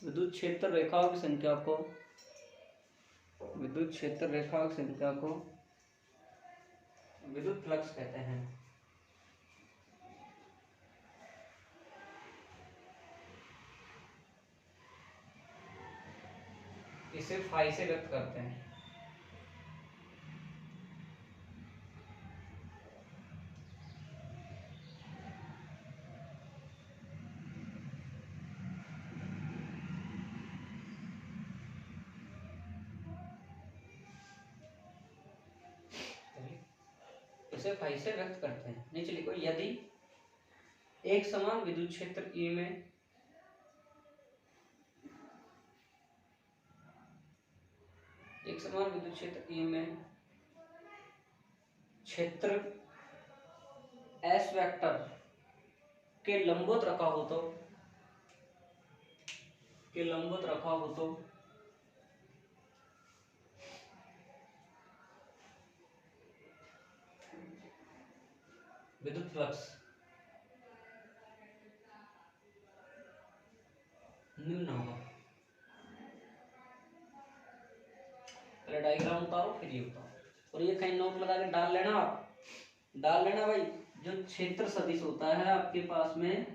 विद्युत क्षेत्र रेखाओं की संख्या को, विद्युत क्षेत्र रेखा की संख्या को विद्युत फ्लक्स कहते हैं। इसे फाई से व्यक्त करते हैं। इसे फाई से व्यक्त करते हैं। नीचे लिखो, यदि एक समान विद्युत क्षेत्र ई में एक समान विद्युत क्षेत्र ई में क्षेत्र एस वेक्टर के लंबवत रखा हो तो, के लंबवत रखा हो तो विद्युत फ्लक्स निम्न होगा। पहले डायग्राम उतारो फिर ये उतारो, और ये कहीं नोट लगा के डाल लेना, आप डाल लेना भाई। जो क्षेत्र सदिश होता है आपके पास में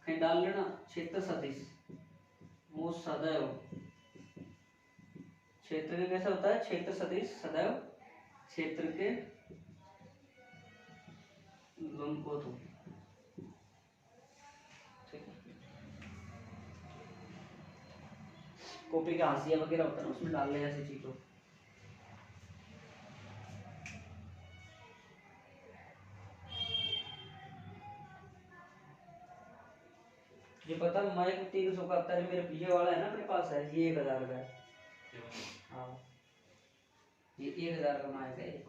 कहीं डाल लेना, क्षेत्र सदिश वो सदैव, क्षेत्र के कैसे होता है, क्षेत्र सदिश सदैव क्षेत्र के लंबवत होता है। ठीक है, कॉपी का हाशिया वगैरह होता है ना उसमें डाल ले ऐसी चीजों। ये पता माइक 300 का आता है, मेरे पीछे वाला है ना अपने पास है, ये 1000 का है। हाँ ये 1000 का माइक है।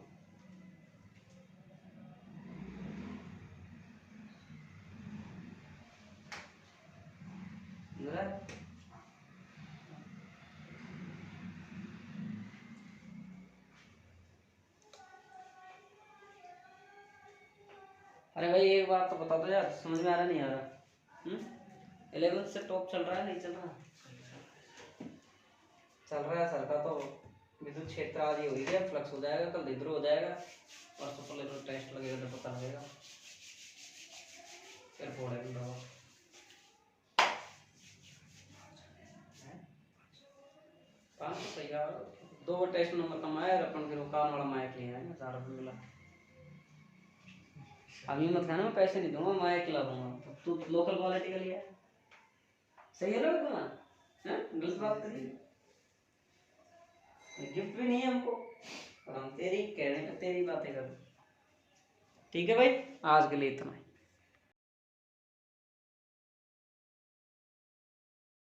अरे भाई एक बात तो बता दो यार, समझ में आ रहा नहीं आ रहा? 11th से टॉप चल रहा है नहीं चल रहा? चल रहा है सर का। तो विद्युत क्षेत्र आज ही हो गया, फ्लक्स हो जाएगा, कल इधर हो जाएगा, परसों को लेकर टेस्ट लगेगा तो पता लगेगा, फिर फोड़ेगा। पाँच सौ सही आ, 2 टेस्ट नंबर कमाया और अपन फिर कान वाला माइक लिया है ना, 1000 रुपये मिला। अभी मत कहना मैं पैसे नहीं दूंगा, मैं अकेला दूंगा। तू लोकल क्वालिटी का लिया है, सही है ना कुमार? गलत बात करिए, गिफ्ट भी नहीं है हमको और हम तेरी कहने का तेरी बातें कर। ठीक है भाई, आज के लिए इतना ही।